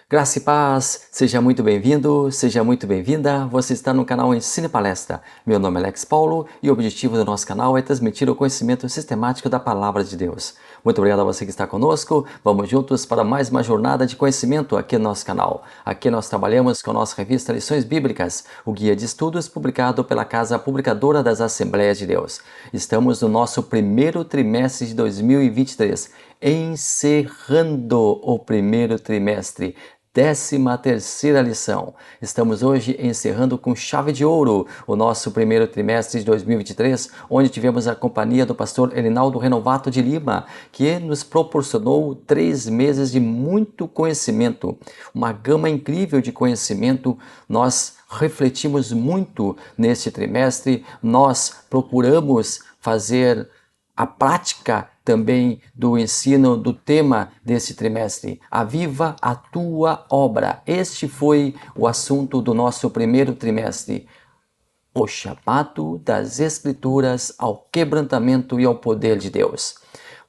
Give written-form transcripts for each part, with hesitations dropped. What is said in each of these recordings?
Graça e paz, seja muito bem-vindo, seja muito bem-vinda. Você está no canal Ensine Palestra. Meu nome é Alex Paulo e o objetivo do nosso canal é transmitir o conhecimento sistemático da Palavra de Deus. Muito obrigado a você que está conosco. Vamos juntos para mais uma jornada de conhecimento aqui no nosso canal. Aqui nós trabalhamos com a nossa revista Lições Bíblicas, o guia de estudos publicado pela Casa Publicadora das Assembleias de Deus. Estamos no nosso primeiro trimestre de 2023, encerrando o primeiro trimestre. 13ª lição. Estamos hoje encerrando com chave de ouro o nosso primeiro trimestre de 2023, onde tivemos a companhia do pastor Elinaldo Renovato de Lima, que nos proporcionou 3 meses de muito conhecimento, uma gama incrível de conhecimento. Nós refletimos muito neste trimestre, nós procuramos fazer a prática também do ensino do tema desse trimestre. Aviva a tua obra. Este foi o assunto do nosso primeiro trimestre. O chamado das Escrituras ao quebrantamento e ao poder de Deus.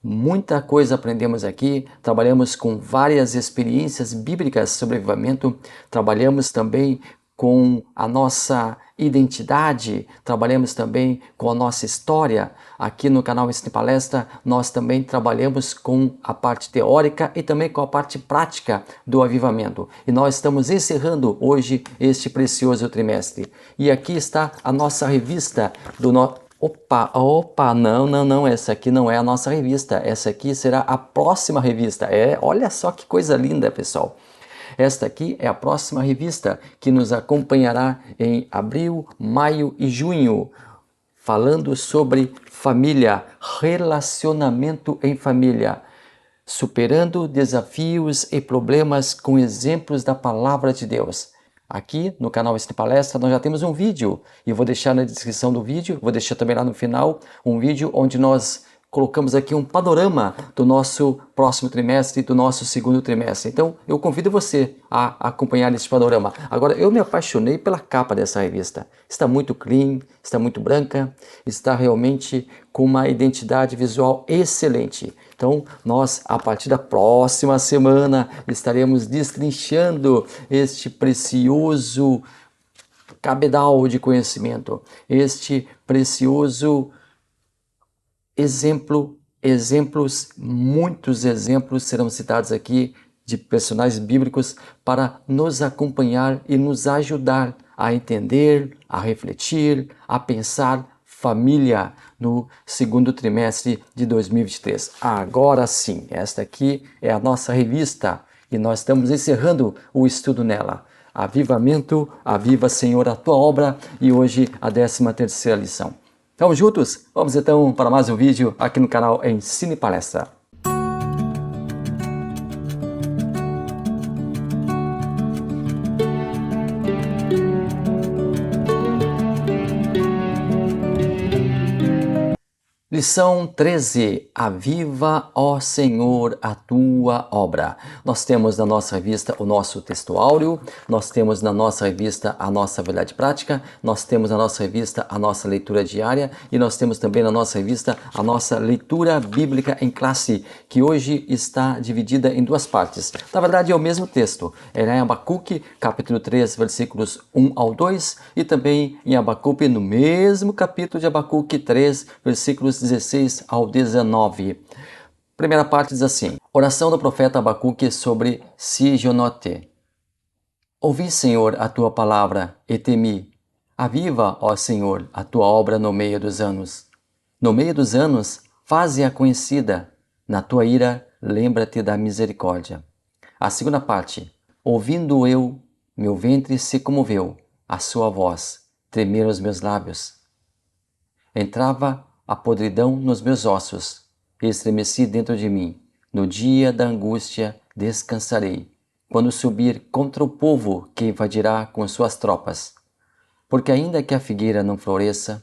Muita coisa aprendemos aqui, trabalhamos com várias experiências bíblicas sobre avivamento, trabalhamos também com a nossa identidade, trabalhamos também com a nossa história. Aqui no canal Ensine Palestra, nós também trabalhamos com a parte teórica e também com a parte prática do avivamento. E nós estamos encerrando hoje este precioso trimestre. E aqui está a nossa revista do nosso... Opa, não, essa aqui não é a nossa revista, essa aqui será a próxima revista. Olha só que coisa linda, pessoal. Esta aqui é a próxima revista que nos acompanhará em abril, maio e junho, falando sobre família, relacionamento em família, superando desafios e problemas com exemplos da Palavra de Deus. Aqui no canal Ensine Palestra nós já temos um vídeo, e vou deixar na descrição do vídeo, vou deixar também lá no final, um vídeo onde nós colocamos aqui um panorama do nosso próximo trimestre, do nosso segundo trimestre. Então, eu convido você a acompanhar esse panorama. Agora, eu me apaixonei pela capa dessa revista. Está muito clean, está muito branca, está realmente com uma identidade visual excelente. Então, nós, a partir da próxima semana, estaremos destrinchando este precioso cabedal de conhecimento, este precioso muitos exemplos serão citados aqui de personagens bíblicos para nos acompanhar e nos ajudar a entender, a refletir, a pensar família no segundo trimestre de 2023. Agora sim, esta aqui é a nossa revista e nós estamos encerrando o estudo nela. Avivamento, aviva, Senhor, a tua obra, e hoje a 13ª lição. Vamos juntos? Vamos então para mais um vídeo aqui no canal Ensine Palestra. Lição 13. Aviva, ó Senhor, a tua obra. Nós temos na nossa revista o nosso texto áureo, nós temos na nossa revista a nossa verdade prática, nós temos na nossa revista a nossa leitura diária e nós temos também na nossa revista a nossa leitura bíblica em classe, que hoje está dividida em 2 partes. Na verdade é o mesmo texto, é em Abacuque, capítulo 3, versículos 1 ao 2 e também em Abacuque, no mesmo capítulo de Abacuque 3, versículos 16 ao 19. Primeira parte diz assim: oração do profeta Abacuque sobre Sigionote. Ouvi, Senhor, a tua palavra e temi. Aviva, ó Senhor, a tua obra no meio dos anos. No meio dos anos, faze-a conhecida. Na tua ira, lembra-te da misericórdia. A segunda parte: ouvindo eu, meu ventre se comoveu, a sua voz, tremeram os meus lábios. Entrava a podridão nos meus ossos, e estremeci dentro de mim. No dia da angústia descansarei, quando subir contra o povo que invadirá com suas tropas. Porque ainda que a figueira não floresça,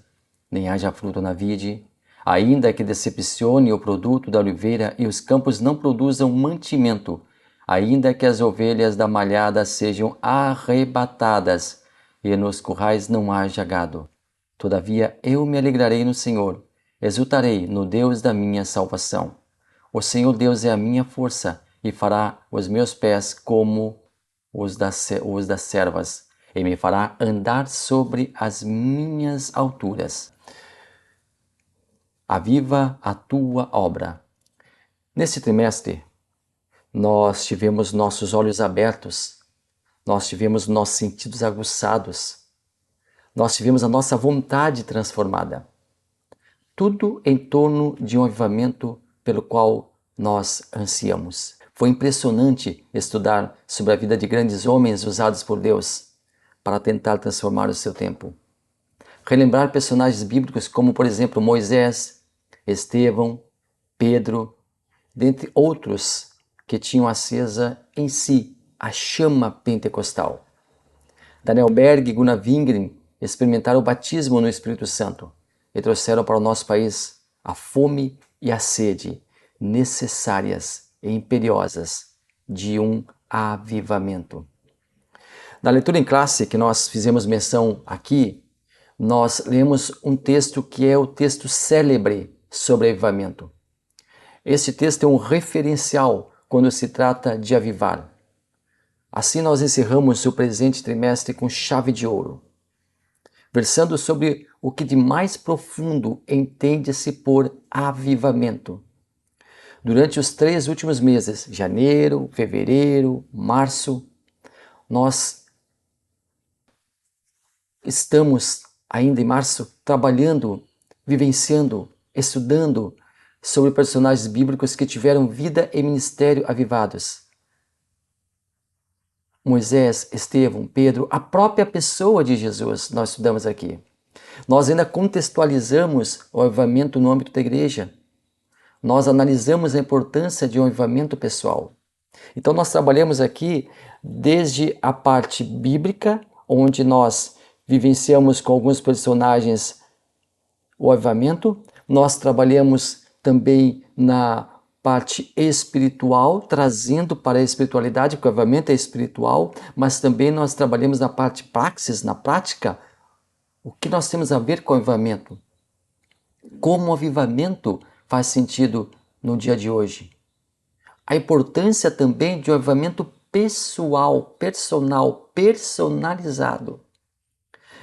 nem haja fruto na vide, ainda que decepcione o produto da oliveira e os campos não produzam mantimento, ainda que as ovelhas da malhada sejam arrebatadas e nos currais não haja gado, todavia eu me alegrarei no Senhor, exultarei no Deus da minha salvação. O Senhor Deus é a minha força e fará os meus pés como os das servas, e me fará andar sobre as minhas alturas. Aviva a tua obra. Nesse trimestre, nós tivemos nossos olhos abertos, nós tivemos nossos sentidos aguçados, nós tivemos a nossa vontade transformada. Tudo em torno de um avivamento pelo qual nós ansiamos. Foi impressionante estudar sobre a vida de grandes homens usados por Deus para tentar transformar o seu tempo. Relembrar personagens bíblicos como, por exemplo, Moisés, Estevão, Pedro, dentre outros que tinham acesa em si a chama pentecostal. Daniel Berg e Gunnar Wingren experimentaram o batismo no Espírito Santo e trouxeram para o nosso país a fome e a sede necessárias e imperiosas de um avivamento. Na leitura em classe que nós fizemos menção aqui, nós lemos um texto que é o texto célebre sobre avivamento. Este texto é um referencial quando se trata de avivar. Assim nós encerramos o presente trimestre com chave de ouro, versando sobre o que de mais profundo entende-se por avivamento. Durante os 3 últimos meses, janeiro, fevereiro, março, nós estamos ainda em março trabalhando, vivenciando, estudando sobre personagens bíblicos que tiveram vida e ministério avivados. Moisés, Estevão, Pedro, a própria pessoa de Jesus nós estudamos aqui. Nós ainda contextualizamos o avivamento no âmbito da igreja. Nós analisamos a importância de um avivamento pessoal. Então nós trabalhamos aqui desde a parte bíblica, onde nós vivenciamos com alguns personagens o avivamento. Nós trabalhamos também na parte espiritual, trazendo para a espiritualidade, porque o avivamento é espiritual, mas também nós trabalhamos na parte praxis, na prática, o que nós temos a ver com o avivamento. Como o avivamento faz sentido no dia de hoje. A importância também de um avivamento pessoal, personal, personalizado.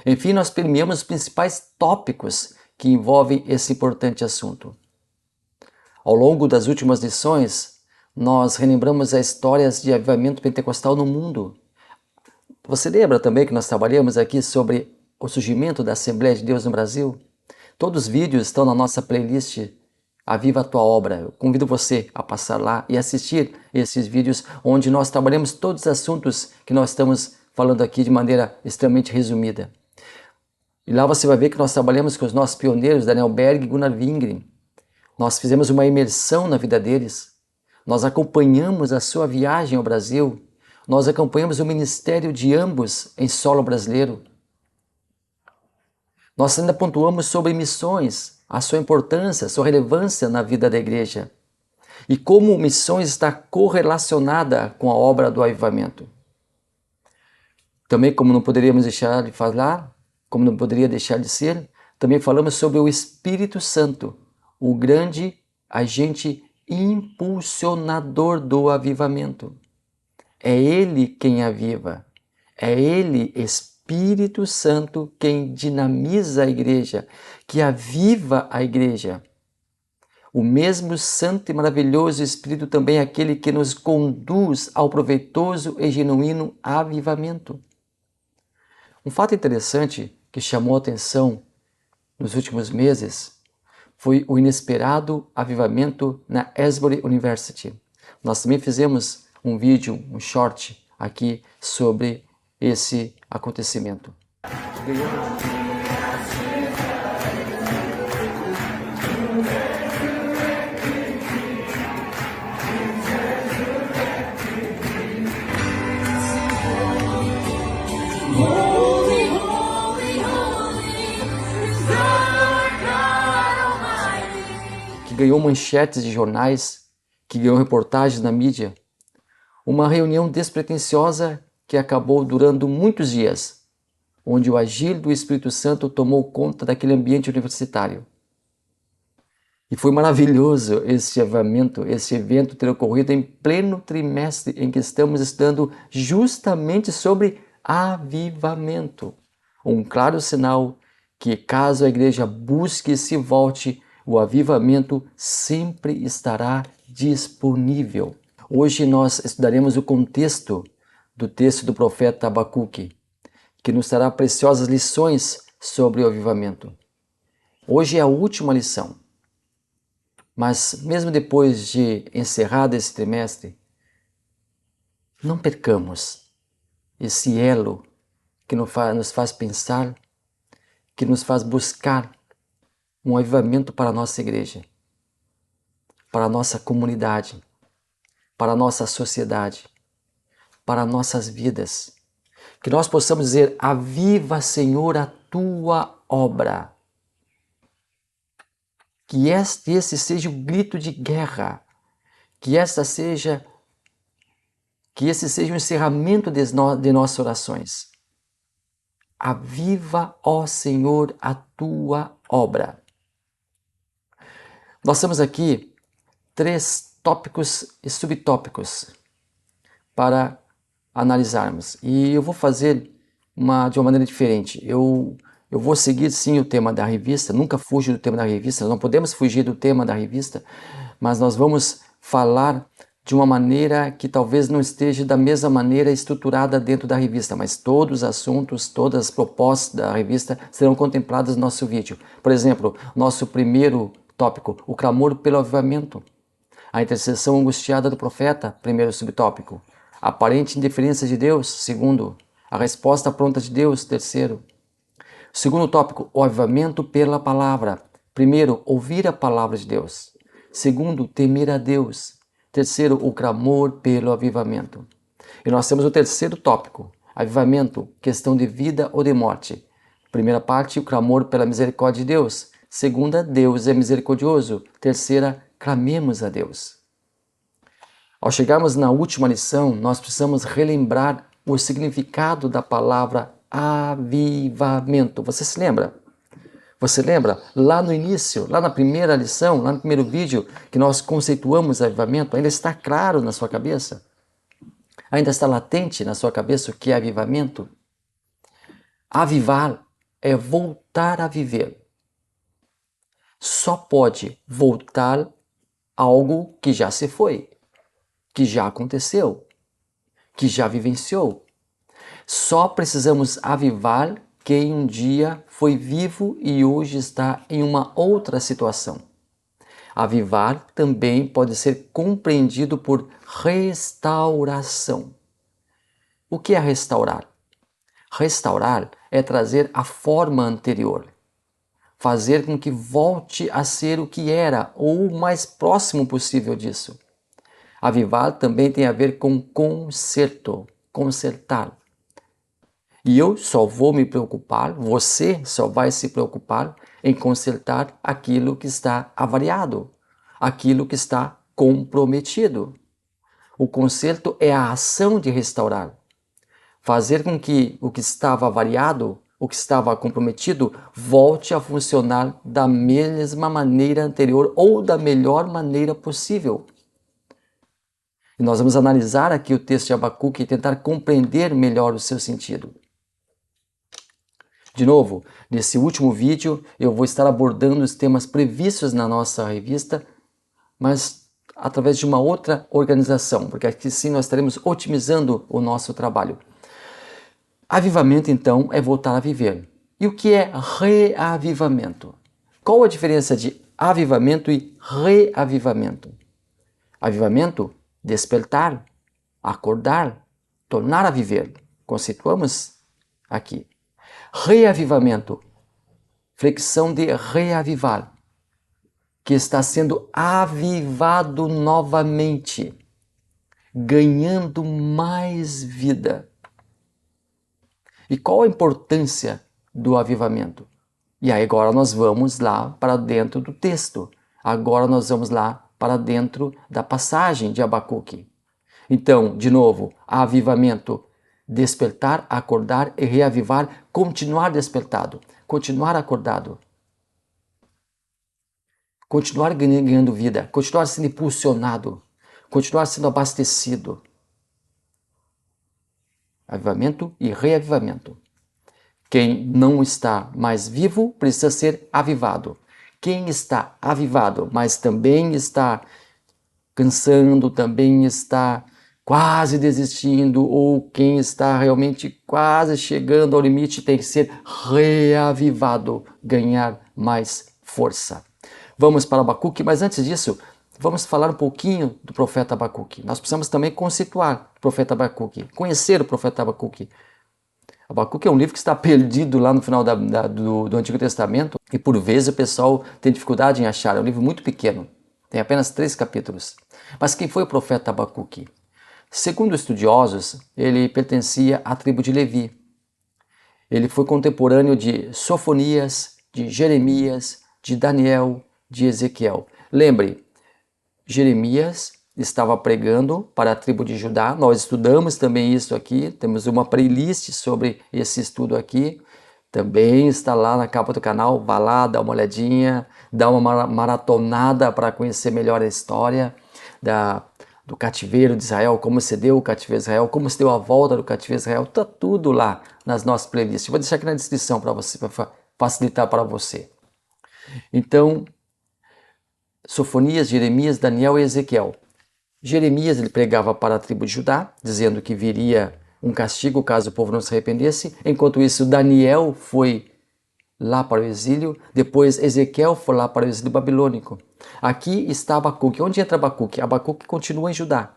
Enfim, nós permeamos os principais tópicos que envolvem esse importante assunto. Ao longo das últimas lições, nós relembramos as histórias de avivamento pentecostal no mundo. Você lembra também que nós trabalhamos aqui sobre o surgimento da Assembleia de Deus no Brasil? Todos os vídeos estão na nossa playlist Aviva a Tua Obra. Eu convido você a passar lá e assistir esses vídeos onde nós trabalhamos todos os assuntos que nós estamos falando aqui de maneira extremamente resumida. E lá você vai ver que nós trabalhamos com os nossos pioneiros, Daniel Berg e Gunnar Wingren. Nós fizemos uma imersão na vida deles. Nós acompanhamos a sua viagem ao Brasil. Nós acompanhamos o ministério de ambos em solo brasileiro. Nós ainda pontuamos sobre missões, a sua importância, a sua relevância na vida da igreja. E como missões está correlacionada com a obra do avivamento. Também, como não poderíamos deixar de falar, como não poderia deixar de ser, também falamos sobre o Espírito Santo, o grande agente impulsionador do avivamento. É Ele quem aviva, é Ele, Espírito Santo, quem dinamiza a igreja, que aviva a igreja. O mesmo santo e maravilhoso Espírito também é aquele que nos conduz ao proveitoso e genuíno avivamento. Um fato interessante que chamou a atenção nos últimos meses foi o inesperado avivamento na Asbury University. Nós também fizemos um vídeo, um short aqui sobre esse acontecimento. Que ganhou manchetes de jornais, que ganhou reportagens na mídia. Uma reunião despretensiosa que acabou durando muitos dias, onde o agir do Espírito Santo tomou conta daquele ambiente universitário. E foi maravilhoso esse avivamento, esse evento ter ocorrido em pleno trimestre em que estamos estudando justamente sobre avivamento. Um claro sinal que, caso a igreja busque e se volte, o avivamento sempre estará disponível. Hoje nós estudaremos o contexto do texto do profeta Abacuque, que nos dará preciosas lições sobre o avivamento. Hoje é a última lição. Mas mesmo depois de encerrado esse trimestre, não percamos esse elo que nos faz pensar, que nos faz buscar um avivamento para a nossa igreja, para a nossa comunidade, para a nossa sociedade, para nossas vidas. Que nós possamos dizer: aviva, Senhor, a tua obra. Que esse seja o grito de guerra, que esse seja o encerramento de nossas orações. Aviva, ó Senhor, a tua obra. Nós temos aqui 3 tópicos e subtópicos para analisarmos. E eu vou fazer de uma maneira diferente. Eu vou seguir sim o tema da revista, nunca fujo do tema da revista, nós não podemos fugir do tema da revista, mas nós vamos falar de uma maneira que talvez não esteja da mesma maneira estruturada dentro da revista, mas todos os assuntos, todas as propostas da revista serão contempladas no nosso vídeo. Por exemplo, nosso primeiro tópico, o clamor pelo avivamento. A intercessão angustiada do profeta, primeiro subtópico. A aparente indiferença de Deus, segundo. A resposta pronta de Deus, terceiro. Segundo tópico, o avivamento pela palavra. Primeiro, ouvir a palavra de Deus. Segundo, temer a Deus. Terceiro, o clamor pelo avivamento. E nós temos o terceiro tópico, avivamento, questão de vida ou de morte. Primeira parte, o clamor pela misericórdia de Deus. Segunda, Deus é misericordioso. Terceira, clamemos a Deus. Ao chegarmos na última lição, nós precisamos relembrar o significado da palavra avivamento. Você se lembra? Você lembra? Lá no início, lá na primeira lição, lá no primeiro vídeo que nós conceituamos avivamento, ainda está claro na sua cabeça? Ainda está latente na sua cabeça o que é avivamento? Avivar é voltar a viver. Só pode voltar algo que já se foi, que já aconteceu, que já vivenciou. Só precisamos avivar quem um dia foi vivo e hoje está em uma outra situação. Avivar também pode ser compreendido por restauração. O que é restaurar? Restaurar é trazer a forma anterior, fazer com que volte a ser o que era ou o mais próximo possível disso. Avivar também tem a ver com conserto, consertar. E eu só vou me preocupar, você só vai se preocupar em consertar aquilo que está avariado, aquilo que está comprometido. O conserto é a ação de restaurar, fazer com que o que estava avariado, o que estava comprometido, volte a funcionar da mesma maneira anterior ou da melhor maneira possível. E nós vamos analisar aqui o texto de Abacuque e tentar compreender melhor o seu sentido. De novo, nesse último vídeo eu vou estar abordando os temas previstos na nossa revista, mas através de uma outra organização, porque aqui sim nós estaremos otimizando o nosso trabalho. Avivamento, então, é voltar a viver. E o que é reavivamento? Qual a diferença de avivamento e reavivamento? Avivamento, despertar, acordar, tornar a viver. Conceituamos aqui. Reavivamento, flexão de reavivar, que está sendo avivado novamente, ganhando mais vida. E qual a importância do avivamento? E aí agora nós vamos lá para dentro do texto. Agora nós vamos lá para dentro da passagem de Abacuque. Então, de novo, avivamento, despertar, acordar e reavivar, continuar despertado, continuar acordado. continuar ganhando vida, continuar sendo impulsionado, continuar sendo abastecido. Avivamento e reavivamento. Quem não está mais vivo precisa ser avivado. Quem está avivado, mas também está cansando, também está quase desistindo, ou quem está realmente quase chegando ao limite, tem que ser reavivado, ganhar mais força. Vamos para Abacuque, mas antes disso, vamos falar um pouquinho do profeta Abacuque. Nós precisamos também conceituar o profeta Abacuque, conhecer o profeta Abacuque. Abacuque é um livro que está perdido lá no final do Antigo Testamento e por vezes o pessoal tem dificuldade em achar. É um livro muito pequeno, tem apenas 3 capítulos. Mas quem foi o profeta Abacuque? Segundo estudiosos, ele pertencia à tribo de Levi. Ele foi contemporâneo de Sofonias, de Jeremias, de Daniel, de Ezequiel. Lembre, Jeremias estava pregando para a tribo de Judá. Nós estudamos também isso aqui, temos uma playlist sobre esse estudo aqui. Também está lá na capa do canal, vá lá, dá uma olhadinha, dá uma maratonada para conhecer melhor a história do cativeiro de Israel, como se deu o cativeiro de Israel, como se deu a volta do cativeiro de Israel, está tudo lá nas nossas playlists. Vou deixar aqui na descrição para você, para facilitar para você. Então, Sofonias, Jeremias, Daniel e Ezequiel. Jeremias ele pregava para a tribo de Judá, dizendo que viria um castigo caso o povo não se arrependesse. Enquanto isso, Daniel foi lá para o exílio, depois Ezequiel foi lá para o exílio babilônico. Aqui está Abacuque. Onde entra Abacuque? Abacuque continua em Judá.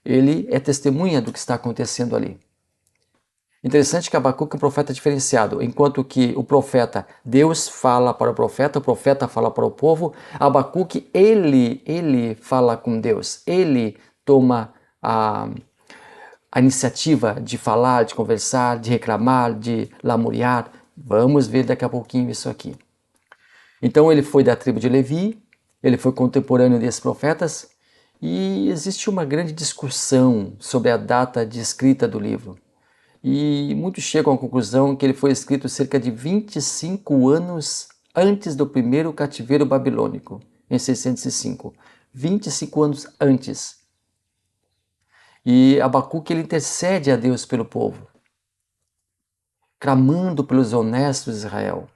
Ele é testemunha do que está acontecendo ali. Interessante que Abacuque é um profeta diferenciado, enquanto que o profeta, Deus fala para o profeta fala para o povo, Abacuque, ele fala com Deus, ele toma a iniciativa de falar, de conversar, de reclamar, de lamuriar. Vamos ver daqui a pouquinho isso aqui. Então ele foi da tribo de Levi, ele foi contemporâneo desses profetas, e existe uma grande discussão sobre a data de escrita do livro. E muitos chegam à conclusão que ele foi escrito cerca de 25 anos antes do primeiro cativeiro babilônico, em 605. 25 anos antes. E Abacuque ele intercede a Deus pelo povo, clamando pelos honestos de Israel.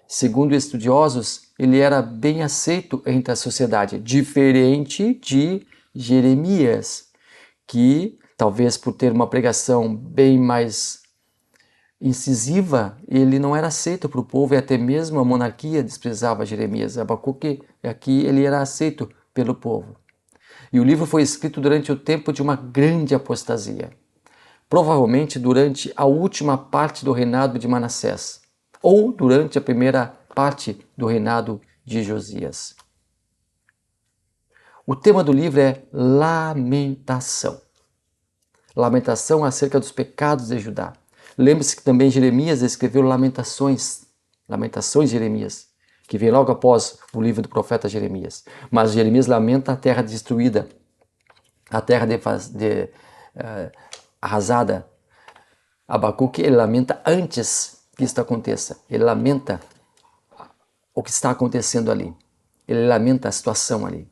Segundo estudiosos, ele era bem aceito entre a sociedade, diferente de Jeremias, que talvez por ter uma pregação bem mais incisiva, ele não era aceito para o povo e até mesmo a monarquia desprezava Jeremias. Abacuque aqui ele era aceito pelo povo. E o livro foi escrito durante o tempo de uma grande apostasia, provavelmente durante a última parte do reinado de Manassés, ou durante a primeira parte do reinado de Josias. O tema do livro é lamentação. Lamentação acerca dos pecados de Judá. Lembre-se que também Jeremias escreveu Lamentações de Jeremias, que vem logo após o livro do profeta Jeremias. Mas Jeremias lamenta a terra destruída, a terra arrasada. Abacuque ele lamenta antes que isto aconteça. Ele lamenta o que está acontecendo ali. Ele lamenta a situação ali.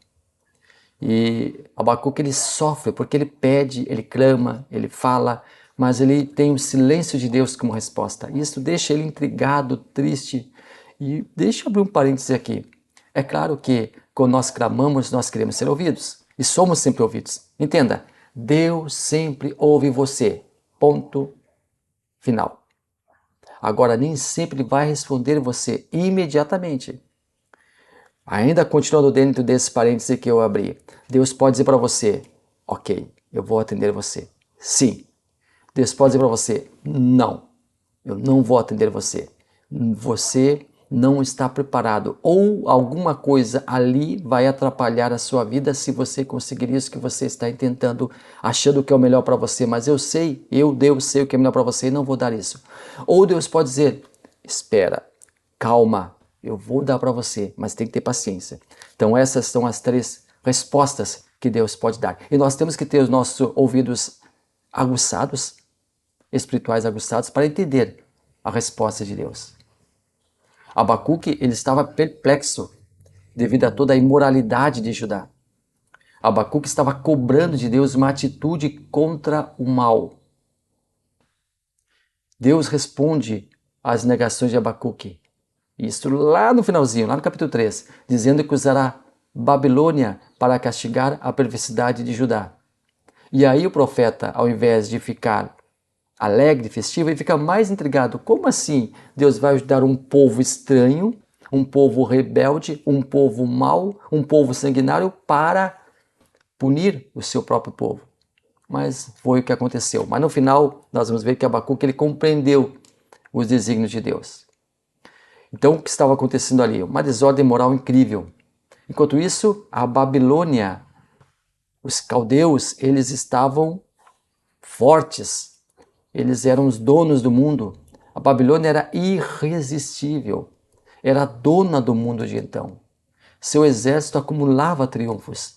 E Abacuque ele sofre porque ele pede, ele clama, ele fala, mas ele tem o silêncio de Deus como resposta. Isso deixa ele intrigado, triste. E deixa eu abrir um parênteses aqui. É claro que quando nós clamamos, nós queremos ser ouvidos. E somos sempre ouvidos. Entenda, Deus sempre ouve você. Ponto final. Agora, nem sempre ele vai responder você imediatamente. Ainda continuando dentro desse parêntese que eu abri, Deus pode dizer para você, ok, eu vou atender você. Sim. Deus pode dizer para você, não, eu não vou atender você. Você não está preparado ou alguma coisa ali vai atrapalhar a sua vida se você conseguir isso que você está tentando, achando que é o melhor para você, mas eu sei, Deus, sei o que é melhor para você e não vou dar isso. Ou Deus pode dizer, espera, calma, eu vou dar para você, mas tem que ter paciência. Então essas são as 3 respostas que Deus pode dar. E nós temos que ter os nossos ouvidos aguçados, espirituais aguçados, para entender a resposta de Deus. Abacuque ele estava perplexo. devido a toda a imoralidade de Judá. Abacuque estava cobrando de Deus uma atitude contra o mal. Deus responde às negações de Abacuque. Isso lá no finalzinho, lá no capítulo 3, dizendo que usará Babilônia para castigar a perversidade de Judá. E aí o profeta, ao invés de ficar alegre, festivo, ele fica mais intrigado. Como assim Deus vai ajudar um povo estranho, um povo rebelde, um povo mau, um povo sanguinário para punir o seu próprio povo? Mas foi o que aconteceu. Mas no final nós vamos ver que Abacuque ele compreendeu os desígnios de Deus. Então o que estava acontecendo ali? Uma desordem moral incrível. Enquanto isso, a Babilônia, os caldeus, eles estavam fortes. Eles eram os donos do mundo. A Babilônia era irresistível. Era a dona do mundo de então. Seu exército acumulava triunfos.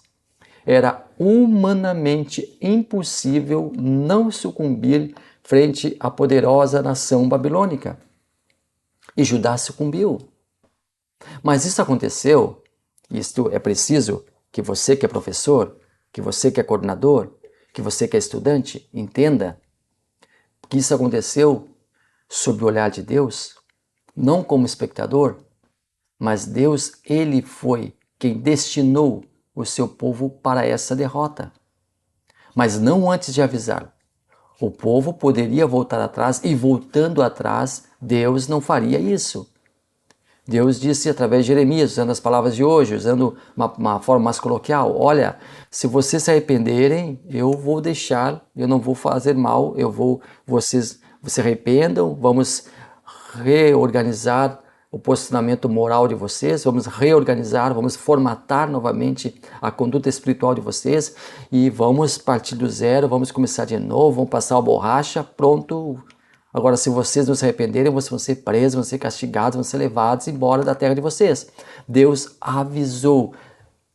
Era humanamente impossível não sucumbir frente à poderosa nação babilônica. E Judá sucumbiu. Mas isso aconteceu, isto é preciso que você que é professor, que você que é coordenador, que você que é estudante, entenda que isso aconteceu sob o olhar de Deus, não como espectador, mas Deus, ele foi quem destinou o seu povo para essa derrota. Mas não antes de avisar. O povo poderia voltar atrás e voltando atrás, Deus não faria isso. Deus disse através de Jeremias, usando as palavras de hoje, usando uma forma mais coloquial, olha, se vocês se arrependerem, eu vou deixar, eu não vou fazer mal, vocês se arrependam, vamos reorganizar o posicionamento moral de vocês, vamos reorganizar, vamos formatar novamente a conduta espiritual de vocês e vamos partir do zero, vamos começar de novo, vamos passar a borracha, pronto. Agora, se vocês não se arrependerem, vocês vão ser presos, vão ser castigados, vão ser levados embora da terra de vocês. Deus avisou.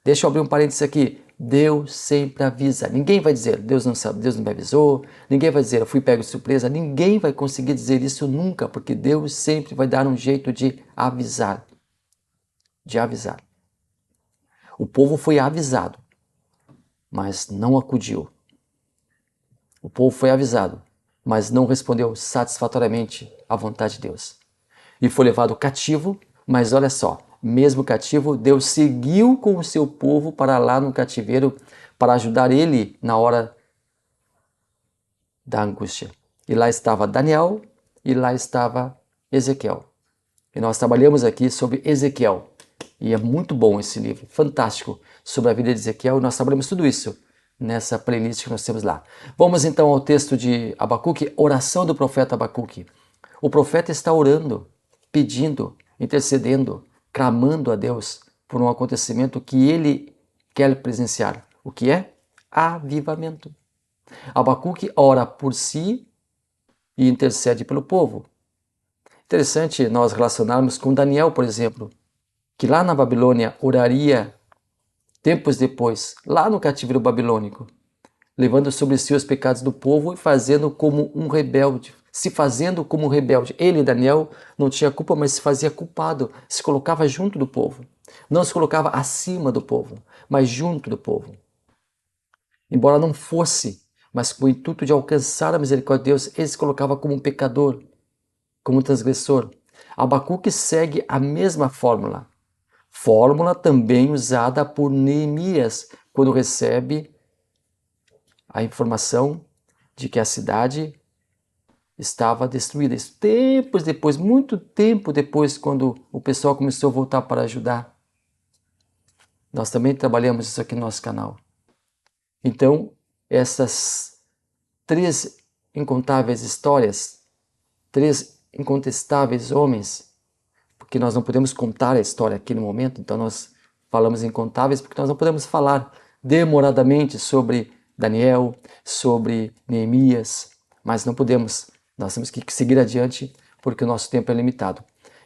Deixa eu abrir um parênteses aqui. Deus sempre avisa. Ninguém vai dizer, Deus não sabe, Deus não me avisou. Ninguém vai dizer, eu fui pego de surpresa. Ninguém vai conseguir dizer isso nunca, porque Deus sempre vai dar um jeito de avisar. De avisar. O povo foi avisado, mas não acudiu. O povo foi avisado, mas não respondeu satisfatoriamente à vontade de Deus. E foi levado cativo, mas olha só, mesmo cativo, Deus seguiu com o seu povo para lá no cativeiro para ajudar ele na hora da angústia. E lá estava Daniel e lá estava Ezequiel. E nós trabalhamos aqui sobre Ezequiel. E é muito bom esse livro, fantástico, sobre a vida de Ezequiel. E nós trabalhamos tudo isso nessa playlist que nós temos lá. Vamos então ao texto de Abacuque, oração do profeta Abacuque. O profeta está orando, pedindo, intercedendo, clamando a Deus por um acontecimento que ele quer presenciar. O que é? Avivamento. Abacuque ora por si e intercede pelo povo. Interessante nós relacionarmos com Daniel, por exemplo, que lá na Babilônia oraria tempos depois, lá no cativeiro babilônico, levando sobre si os pecados do povo e fazendo como um rebelde, se fazendo como um rebelde. Ele, Daniel, não tinha culpa, mas se fazia culpado, se colocava junto do povo. Não se colocava acima do povo, mas junto do povo. Embora não fosse, mas com o intuito de alcançar a misericórdia de Deus, ele se colocava como um pecador, como um transgressor. Abacuque segue a mesma fórmula. Fórmula também usada por Neemias, quando recebe a informação de que a cidade estava destruída. Isso tempos depois, muito tempo depois, quando o pessoal começou a voltar para ajudar. Nós também trabalhamos isso aqui no nosso canal. Então, essas 3 incontáveis histórias, 3 incontestáveis homens, porque nós não podemos contar a história aqui no momento, então nós falamos incontáveis porque nós não podemos falar demoradamente sobre Daniel, sobre Neemias, mas não podemos, nós temos que seguir adiante porque o nosso tempo é limitado.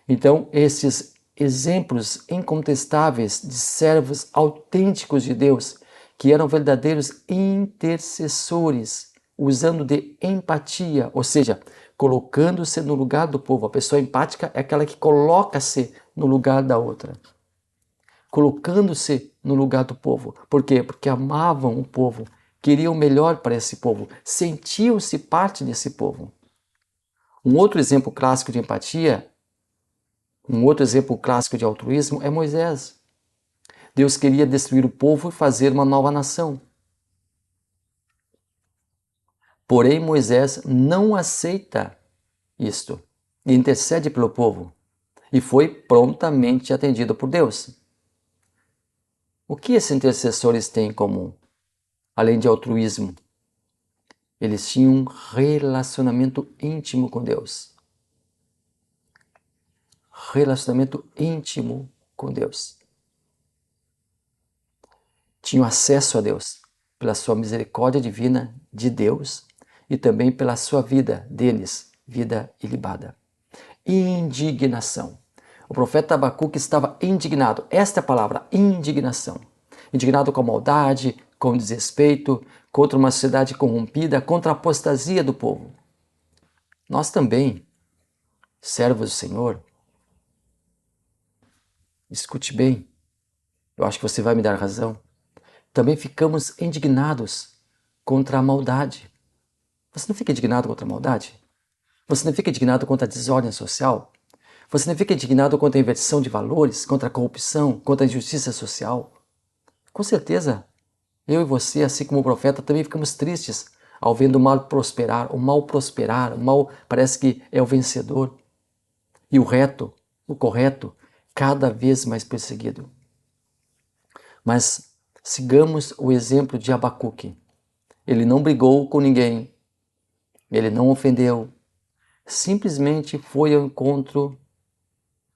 Então, esses exemplos incontestáveis de servos autênticos de Deus, que eram verdadeiros intercessores, usando de empatia, ou seja, colocando-se no lugar do povo. A pessoa empática é aquela que coloca-se no lugar da outra. colocando-se no lugar do povo. Por quê? Porque amavam o povo, queriam o melhor para esse povo, sentiam-se parte desse povo. Um outro exemplo clássico de empatia, um outro exemplo clássico de altruísmo é Moisés. Deus queria destruir o povo e fazer uma nova nação. Porém, Moisés não aceita isto e intercede pelo povo e foi prontamente atendido por Deus. O que esses intercessores têm em comum? Além de altruísmo, eles tinham um relacionamento íntimo com Deus. Relacionamento íntimo com Deus. Tinham acesso a Deus pela sua misericórdia divina de Deus e também pela sua vida deles, vida ilibada. Indignação. O profeta Abacuque estava indignado. Esta é a palavra, indignação. Indignado com a maldade, com o desrespeito, contra uma sociedade corrompida, contra a apostasia do povo. Nós também, servos do Senhor, escute bem, eu acho que você vai me dar razão, também ficamos indignados contra a maldade. Você não fica indignado contra a maldade? Você não fica indignado contra a desordem social? Você não fica indignado contra a inversão de valores, contra a corrupção, contra a injustiça social? Com certeza, eu e você, assim como o profeta, também ficamos tristes ao vendo o mal prosperar. O mal parece que é o vencedor. E o reto, o correto, cada vez mais perseguido. Mas sigamos o exemplo de Abacuque. Ele não brigou com ninguém, ele não ofendeu, simplesmente foi ao encontro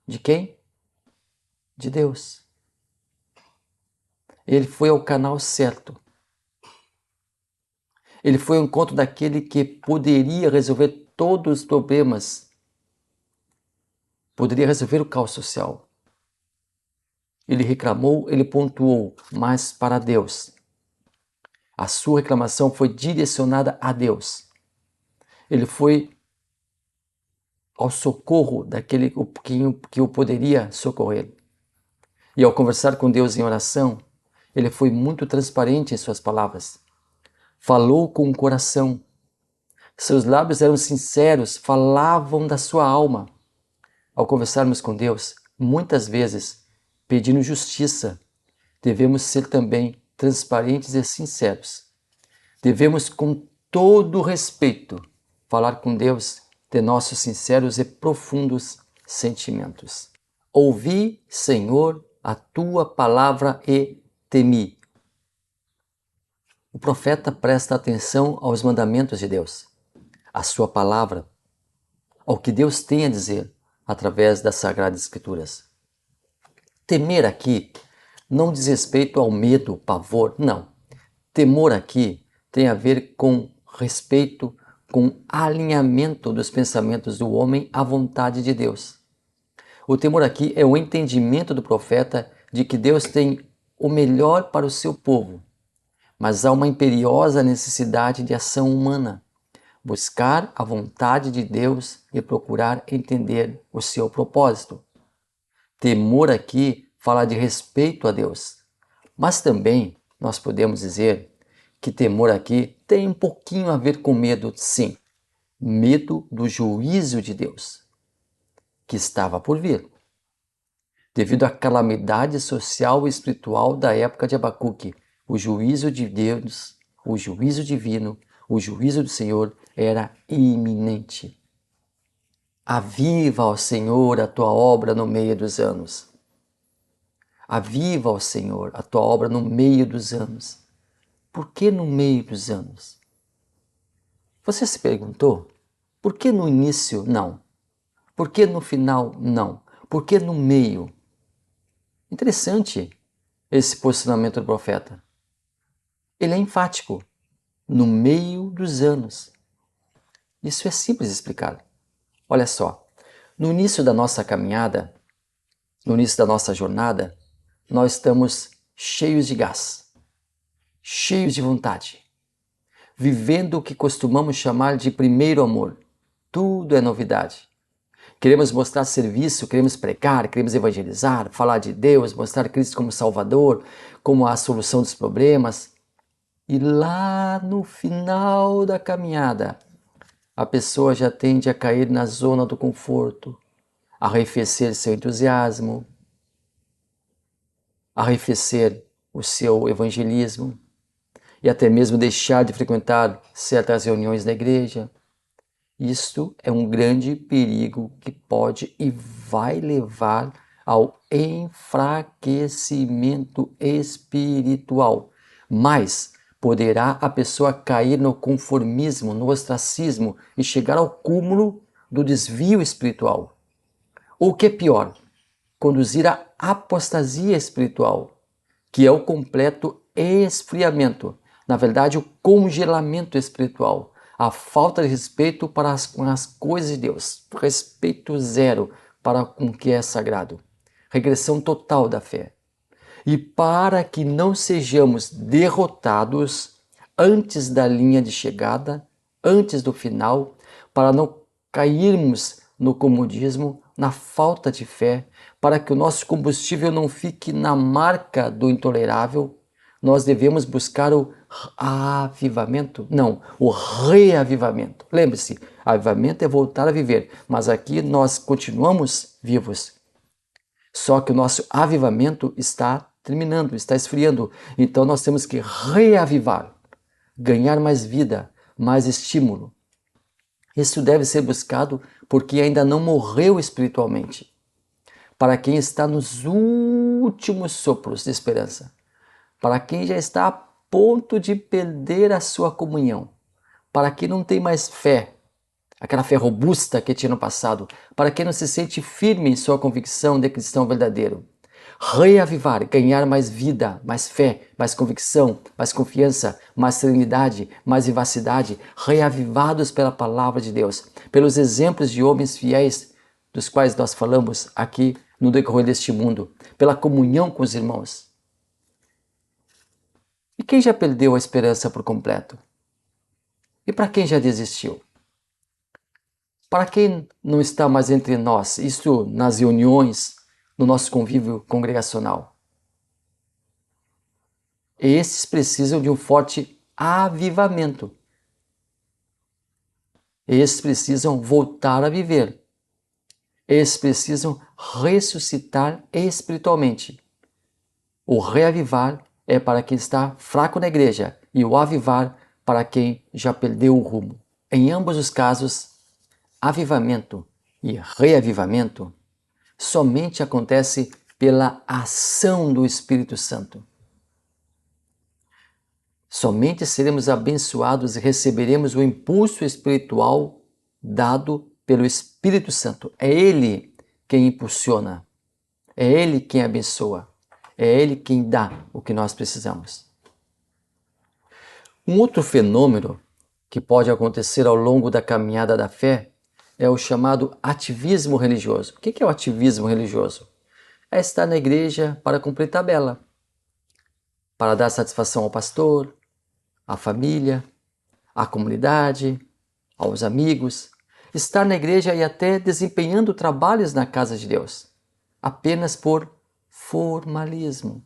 de quem? De Deus. Ele foi ao canal certo. Ele foi ao encontro daquele que poderia resolver todos os problemas, poderia resolver o caos social. Ele reclamou, ele pontuou, mas para Deus. A sua reclamação foi direcionada a Deus. Ele foi ao socorro daquele que o poderia socorrer. E ao conversar com Deus em oração, ele foi muito transparente em suas palavras. Falou com o coração. Seus lábios eram sinceros, falavam da sua alma. Ao conversarmos com Deus, muitas vezes, pedindo justiça, devemos ser também transparentes e sinceros. Devemos, com todo respeito, falar com Deus de nossos sinceros e profundos sentimentos. Ouvi, Senhor, a tua palavra e temi. O profeta presta atenção aos mandamentos de Deus, à sua palavra, ao que Deus tem a dizer através das Sagradas Escrituras. Temer aqui não diz respeito ao medo, pavor, não. Temor aqui tem a ver com respeito, com alinhamento dos pensamentos do homem à vontade de Deus. O temor aqui é o entendimento do profeta de que Deus tem o melhor para o seu povo, mas há uma imperiosa necessidade de ação humana, buscar a vontade de Deus e procurar entender o seu propósito. Temor aqui fala de respeito a Deus, mas também nós podemos dizer que temor aqui tem um pouquinho a ver com medo, sim. Medo do juízo de Deus, que estava por vir. Devido à calamidade social e espiritual da época de Abacuque, o juízo de Deus, o juízo divino, o juízo do Senhor era iminente. Aviva, ó Senhor, a tua obra no meio dos anos. Aviva, ó Senhor, a tua obra no meio dos anos. Por que no meio dos anos? Você se perguntou? Por que no início não? Por que no final não? Por que no meio? Interessante esse posicionamento do profeta. Ele é enfático. No meio dos anos. Isso é simples de explicar. Olha só, no início da nossa caminhada, no início da nossa jornada, nós estamos cheios de gás, cheios de vontade, vivendo o que costumamos chamar de primeiro amor. Tudo é novidade. Queremos mostrar serviço, queremos pregar, queremos evangelizar, falar de Deus, mostrar Cristo como Salvador, como a solução dos problemas. E lá no final da caminhada, a pessoa já tende a cair na zona do conforto, arrefecer seu entusiasmo, arrefecer o seu evangelismo e até mesmo deixar de frequentar certas reuniões da igreja. Isto é um grande perigo que pode e vai levar ao enfraquecimento espiritual. Mas poderá a pessoa cair no conformismo, no ostracismo e chegar ao cúmulo do desvio espiritual. Ou o que é pior, conduzir à apostasia espiritual, que é o completo esfriamento, na verdade o congelamento espiritual, a falta de respeito para as coisas de Deus, respeito zero para o que é sagrado, regressão total da fé. E para que não sejamos derrotados antes da linha de chegada, antes do final, para não cairmos no comodismo, na falta de fé, para que o nosso combustível não fique na marca do intolerável, nós devemos buscar o avivamento, não, o reavivamento. Lembre-se, avivamento é voltar a viver, mas aqui nós continuamos vivos. Só que o nosso avivamento está terminando, está esfriando. Então nós temos que reavivar, ganhar mais vida, mais estímulo. Isso deve ser buscado por quem ainda não morreu espiritualmente, para quem está nos últimos sopros de esperança, para quem já está a ponto de perder a sua comunhão, para quem não tem mais fé, aquela fé robusta que tinha no passado, para quem não se sente firme em sua convicção de cristão verdadeiro. Reavivar, ganhar mais vida, mais fé, mais convicção, mais confiança, mais serenidade, mais vivacidade, reavivados pela palavra de Deus, pelos exemplos de homens fiéis dos quais nós falamos aqui no decorrer deste mundo, pela comunhão com os irmãos. E quem já perdeu a esperança por completo? E para quem já desistiu? Para quem não está mais entre nós, isto nas reuniões, no nosso convívio congregacional. Esses precisam de um forte avivamento. Esses precisam voltar a viver. Esses precisam ressuscitar espiritualmente. O reavivar é para quem está fraco na igreja e o avivar para quem já perdeu o rumo. Em ambos os casos, avivamento e reavivamento somente acontece pela ação do Espírito Santo. Somente seremos abençoados e receberemos o impulso espiritual dado pelo Espírito Santo. É Ele quem impulsiona, é Ele quem abençoa, é Ele quem dá o que nós precisamos. Um outro fenômeno que pode acontecer ao longo da caminhada da fé é o chamado ativismo religioso. O que é o ativismo religioso? É estar na igreja para cumprir tabela, para dar satisfação ao pastor, à família, à comunidade, aos amigos. Estar na igreja e até desempenhando trabalhos na casa de Deus, apenas por formalismo,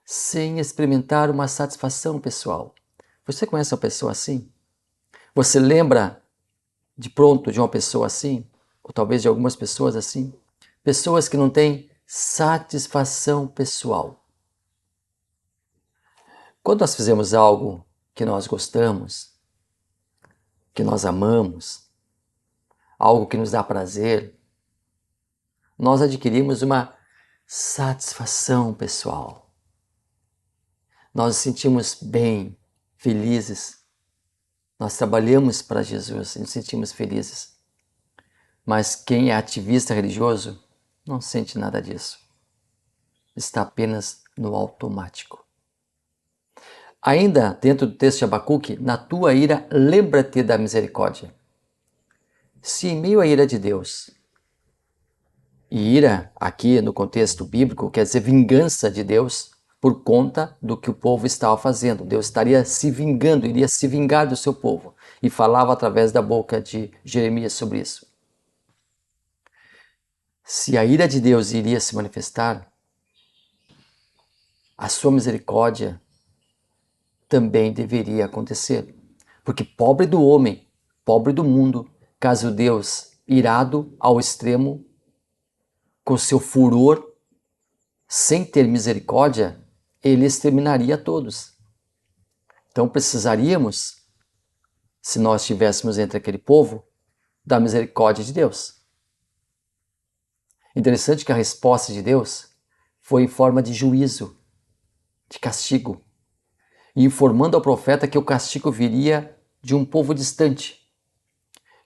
sem experimentar uma satisfação pessoal. Você conhece uma pessoa assim? Você lembra de pronto de uma pessoa assim, ou talvez de algumas pessoas assim, pessoas que não têm satisfação pessoal. Quando nós fizemos algo que nós gostamos, que nós amamos, algo que nos dá prazer, nós adquirimos uma satisfação pessoal. Nós nos sentimos bem, felizes. Nós trabalhamos para Jesus e nos sentimos felizes. Mas quem é ativista religioso não sente nada disso. Está apenas no automático. Ainda dentro do texto de Abacuque, na tua ira, lembra-te da misericórdia. Se em meio à ira de Deus, e ira aqui no contexto bíblico quer dizer vingança de Deus por conta do que o povo estava fazendo. Deus estaria se vingando, iria se vingar do seu povo. E falava através da boca de Jeremias sobre isso. se a ira de Deus iria se manifestar, a sua misericórdia também deveria acontecer. Porque pobre do homem, pobre do mundo, caso Deus, irado ao extremo, com seu furor, sem ter misericórdia, ele exterminaria todos. Então precisaríamos, se nós estivéssemos entre aquele povo, da misericórdia de Deus. Interessante que a resposta de Deus foi em forma de juízo, de castigo, e informando ao profeta que o castigo viria de um povo distante,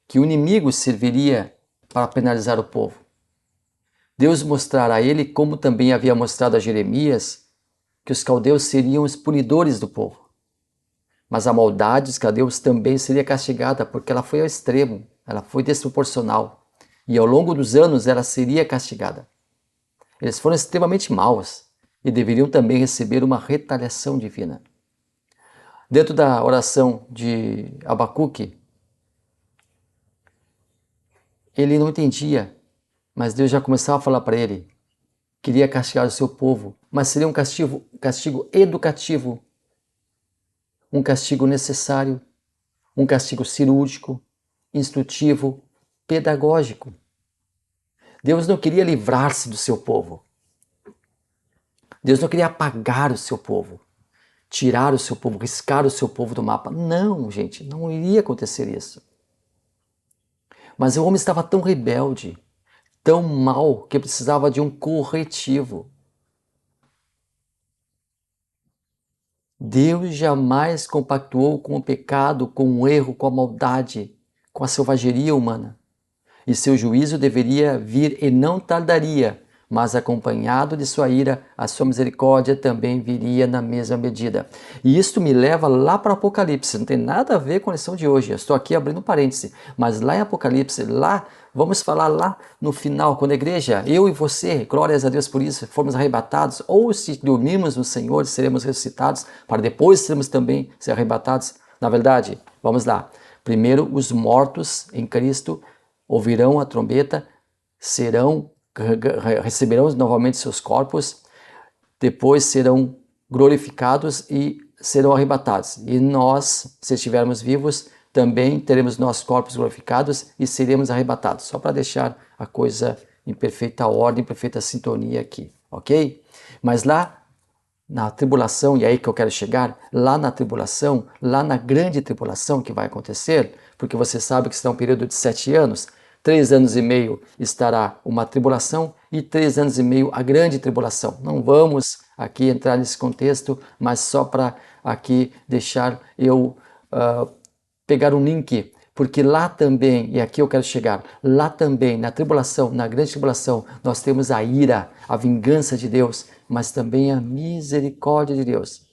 que o inimigo serviria para penalizar o povo. Deus mostrará a ele, como também havia mostrado a Jeremias, que os caldeus seriam os punidores do povo. Mas a maldade dos caldeus também seria castigada, porque ela foi ao extremo, ela foi desproporcional. E ao longo dos anos ela seria castigada. Eles foram extremamente maus e deveriam também receber uma retaliação divina. Dentro da oração de Abacuque, ele não entendia, mas Deus já começava a falar para ele. Queria castigar o seu povo, mas seria um castigo educativo, um castigo necessário, um castigo cirúrgico, instrutivo, pedagógico. Deus não queria livrar-se do seu povo. Deus não queria apagar o seu povo, tirar o seu povo, riscar o seu povo do mapa. Não, gente, não iria acontecer isso. Mas o homem estava tão rebelde, tão mau, que precisava de um corretivo. Deus jamais compactuou com o pecado, com o erro, com a maldade, com a selvageria humana. E seu juízo deveria vir e não tardaria, mas acompanhado de sua ira, a sua misericórdia também viria na mesma medida. E isto me leva lá para Apocalipse, não tem nada a ver com a lição de hoje, eu estou aqui abrindo um parêntese, mas lá em Apocalipse, lá, vamos falar lá no final, quando a igreja, eu e você, glórias a Deus por isso, formos arrebatados, ou se dormirmos no Senhor, seremos ressuscitados, para depois sermos também ser arrebatados. Na verdade, vamos lá, primeiro os mortos em Cristo ouvirão a trombeta, receberão novamente seus corpos, depois serão glorificados e serão arrebatados. E nós, se estivermos vivos, também teremos nossos corpos glorificados e seremos arrebatados. Só para deixar a coisa em perfeita ordem, em perfeita sintonia aqui, ok? Mas lá na tribulação, e é aí que eu quero chegar, lá na tribulação, lá na grande tribulação que vai acontecer, porque você sabe que será um período de 7 anos, 3 anos e meio estará uma tribulação e 3 anos e meio a grande tribulação. Não vamos aqui entrar nesse contexto, mas só para aqui deixar eu pegar um link, porque lá também, e aqui eu quero chegar, lá também na tribulação, na grande tribulação, nós temos a ira, a vingança de Deus, mas também a misericórdia de Deus.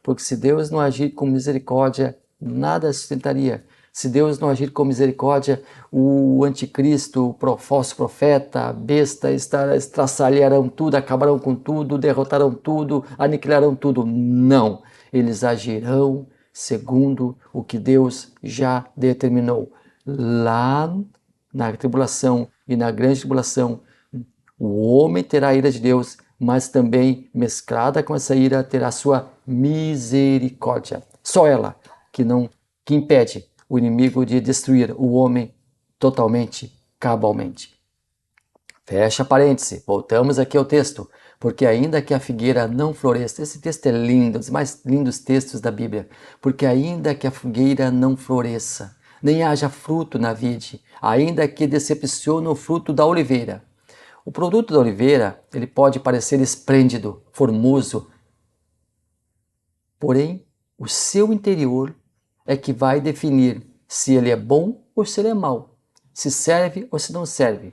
Porque se Deus não agir com misericórdia, nada sustentaria. Se Deus não agir com misericórdia, o anticristo, o falso profeta, a besta, estraçalharão tudo, acabarão com tudo, derrotarão tudo, aniquilarão tudo. Não, eles agirão segundo o que Deus já determinou. Lá na tribulação e na grande tribulação, o homem terá a ira de Deus, mas também mesclada com essa ira terá sua misericórdia. Só ela que impede o inimigo de destruir o homem totalmente, cabalmente. Fecha parêntese, voltamos aqui ao texto, porque ainda que a figueira não floresça, esse texto é lindo, um dos mais lindos textos da Bíblia, porque ainda que a figueira não floresça, nem haja fruto na vide, ainda que decepcione o fruto da oliveira. O produto da oliveira, ele pode parecer esplêndido, formoso, porém, o seu interior é que vai definir se ele é bom ou se ele é mau, se serve ou se não serve.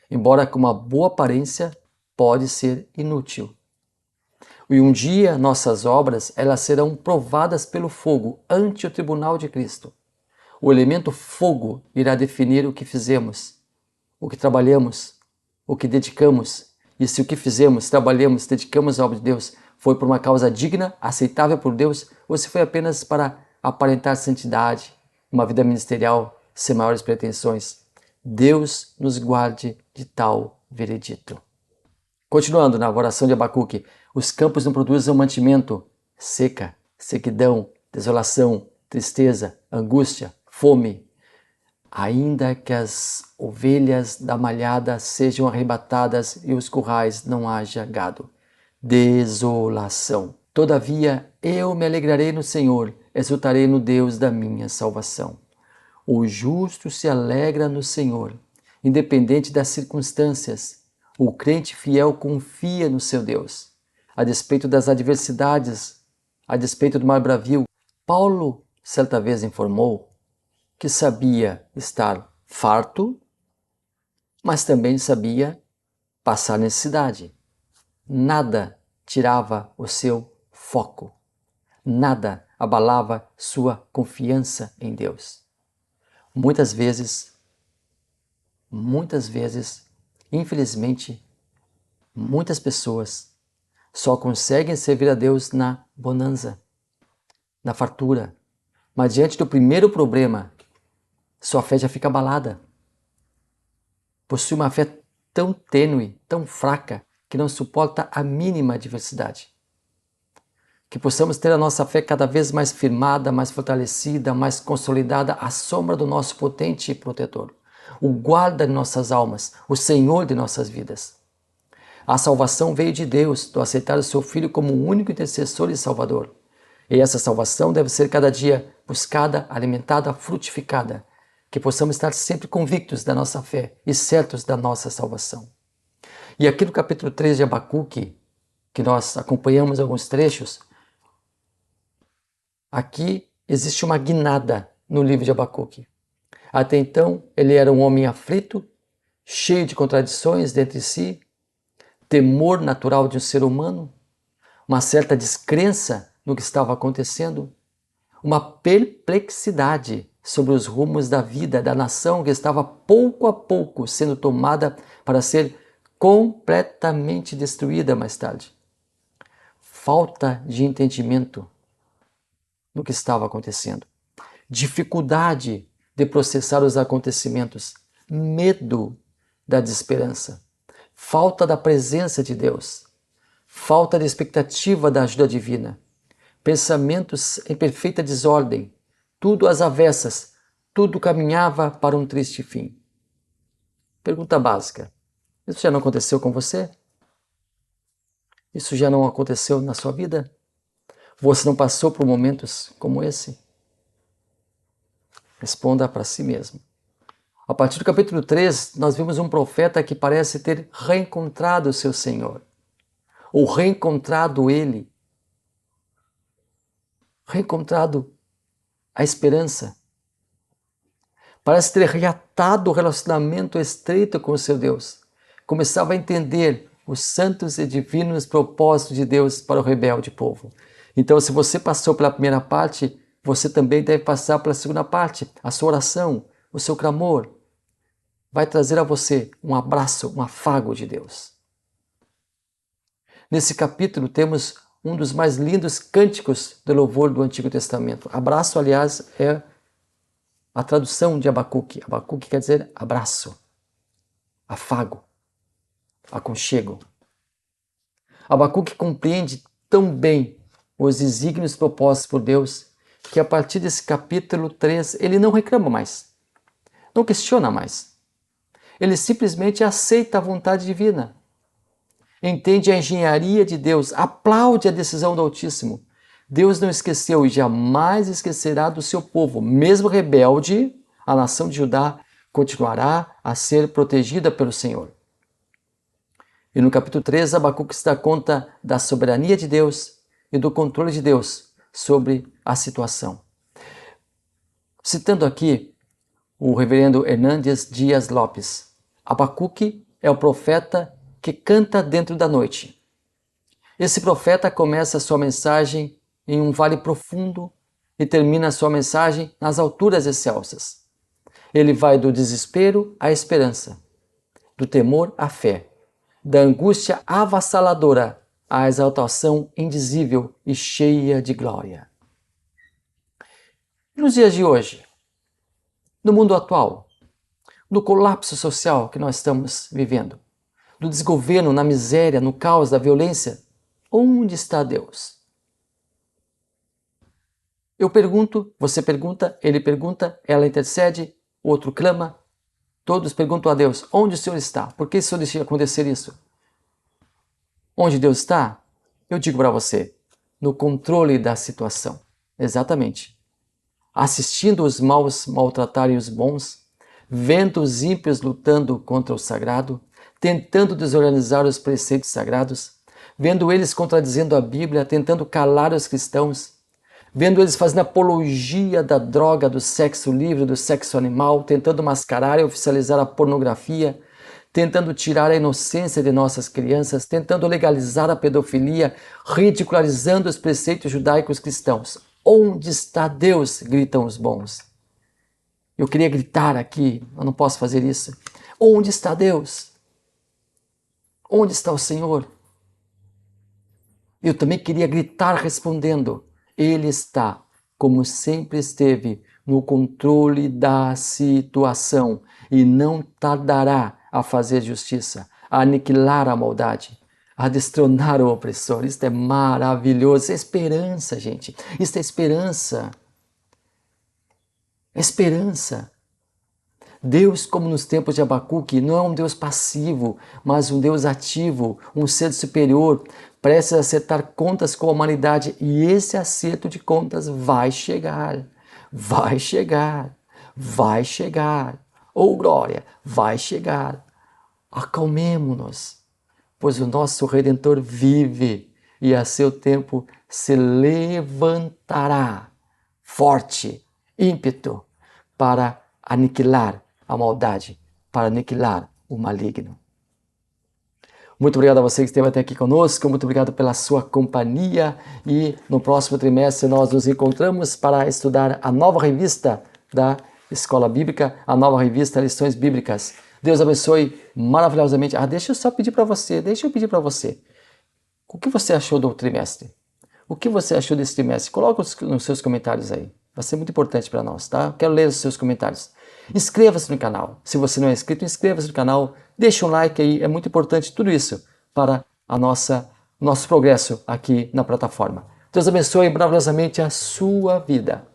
Embora com uma boa aparência, pode ser inútil. E um dia nossas obras elas serão provadas pelo fogo ante o tribunal de Cristo. O elemento fogo irá definir o que fizemos, o que trabalhamos, o que dedicamos. E se o que fizemos, trabalhamos, dedicamos à obra de Deus foi por uma causa digna, aceitável por Deus, ou se foi apenas para aparentar santidade, uma vida ministerial sem maiores pretensões. Deus nos guarde de tal veredito. Continuando na oração de Abacuque, os campos não produzem mantimento, seca, sequidão, desolação, tristeza, angústia, fome. Ainda que as ovelhas da malhada sejam arrebatadas e os currais não haja gado. Desolação. Todavia eu me alegrarei no Senhor, exultarei no Deus da minha salvação. O justo se alegra no Senhor, independente das circunstâncias. O crente fiel confia no seu Deus. A despeito das adversidades, a despeito do mar bravio, Paulo certa vez informou que sabia estar farto, mas também sabia passar necessidade. Nada tirava o seu foco. Nada abalava sua confiança em Deus. Muitas vezes, infelizmente, muitas pessoas só conseguem servir a Deus na bonança, na fartura. Mas diante do primeiro problema, sua fé já fica abalada. Possui uma fé tão tênue, tão fraca, que não suporta a mínima adversidade. Que possamos ter a nossa fé cada vez mais firmada, mais fortalecida, mais consolidada à sombra do nosso potente protetor, o guarda de nossas almas, o Senhor de nossas vidas. A salvação veio de Deus, do aceitar o seu Filho como o único intercessor e salvador. E essa salvação deve ser cada dia buscada, alimentada, frutificada, que possamos estar sempre convictos da nossa fé e certos da nossa salvação. E aqui no capítulo 3 de Abacuque, que nós acompanhamos alguns trechos, aqui existe uma guinada no livro de Abacuque. Até então, ele era um homem aflito, cheio de contradições dentro de si, temor natural de um ser humano, uma certa descrença no que estava acontecendo, uma perplexidade sobre os rumos da vida da nação que estava pouco a pouco sendo tomada para ser completamente destruída mais tarde. Falta de entendimento no que estava acontecendo, dificuldade de processar os acontecimentos, medo da desesperança, falta da presença de Deus, falta de expectativa da ajuda divina, pensamentos em perfeita desordem, tudo às avessas, tudo caminhava para um triste fim. Pergunta básica: isso já não aconteceu com você? Isso já não aconteceu na sua vida? Você não passou por momentos como esse? Responda para si mesmo. A partir do capítulo 3, nós vimos um profeta que parece ter reencontrado o seu Senhor, ou reencontrado ele, reencontrado a esperança. Parece ter reatado o relacionamento estreito com o seu Deus. Começava a entender os santos e divinos propósitos de Deus para o rebelde povo. Então, se você passou pela primeira parte, você também deve passar pela segunda parte. A sua oração, o seu clamor, vai trazer a você um abraço, um afago de Deus. Nesse capítulo temos um dos mais lindos cânticos de louvor do Antigo Testamento. Abraço, aliás, é a tradução de Abacuque. Abacuque quer dizer abraço, afago, aconchego. Abacuque compreende tão bem os desígnios propostos por Deus que a partir desse capítulo 3 ele não reclama mais, não questiona mais. Ele simplesmente aceita a vontade divina, entende a engenharia de Deus, aplaude a decisão do Altíssimo. Deus não esqueceu e jamais esquecerá do seu povo. Mesmo rebelde, a nação de Judá continuará a ser protegida pelo Senhor. E no capítulo 3, Abacuque se dá conta da soberania de Deus e do controle de Deus sobre a situação. Citando aqui o reverendo Hernandes Dias Lopes, Abacuque é o profeta que canta dentro da noite. Esse profeta começa a sua mensagem em um vale profundo e termina a sua mensagem nas alturas excelsas. Ele vai do desespero à esperança, do temor à fé, da angústia avassaladora à exaltação indizível e cheia de glória. Nos dias de hoje, no mundo atual, no colapso social que nós estamos vivendo, no desgoverno, na miséria, no caos, da violência, onde está Deus? Eu pergunto, você pergunta, ele pergunta, ela intercede, o outro clama, todos perguntam a Deus, onde o Senhor está? Por que o Senhor deixa acontecer isso? Onde Deus está? Eu digo para você, no controle da situação. Exatamente. Assistindo os maus maltratarem os bons, vendo os ímpios lutando contra o sagrado, tentando desorganizar os preceitos sagrados, vendo eles contradizendo a Bíblia, tentando calar os cristãos, vendo eles fazendo apologia da droga, do sexo livre, do sexo animal, tentando mascarar e oficializar a pornografia, tentando tirar a inocência de nossas crianças, tentando legalizar a pedofilia, ridicularizando os preceitos judaicos cristãos. Onde está Deus? Gritam os bons. Eu queria gritar aqui, eu não posso fazer isso. Onde está Deus? Onde está o Senhor? Eu também queria gritar respondendo, Ele está, como sempre esteve, no controle da situação e não tardará a fazer justiça, a aniquilar a maldade, a destronar o opressor. Isto é maravilhoso, isso é esperança, gente. Isto é esperança. É esperança. Deus, como nos tempos de Abacuque, não é um Deus passivo, mas um Deus ativo, um ser superior, prestes a acertar contas com a humanidade. E esse acerto de contas vai chegar, vai chegar, vai chegar. Oh glória, vai chegar. Acalmemo-nos, pois o nosso Redentor vive e a seu tempo se levantará forte, ímpeto, para aniquilar a maldade, para aniquilar o maligno. Muito obrigado a você que esteve até aqui conosco, muito obrigado pela sua companhia e no próximo trimestre nós nos encontramos para estudar a nova revista da Escola Bíblica, a nova revista Lições Bíblicas. Deus abençoe maravilhosamente. Deixa eu pedir para você. O que você achou do trimestre? O que você achou desse trimestre? Coloca nos seus comentários aí. Vai ser muito importante para nós, tá? Quero ler os seus comentários. Inscreva-se no canal. Se você não é inscrito, inscreva-se no canal. Deixa um like aí. É muito importante tudo isso para nosso progresso aqui na plataforma. Deus abençoe maravilhosamente a sua vida.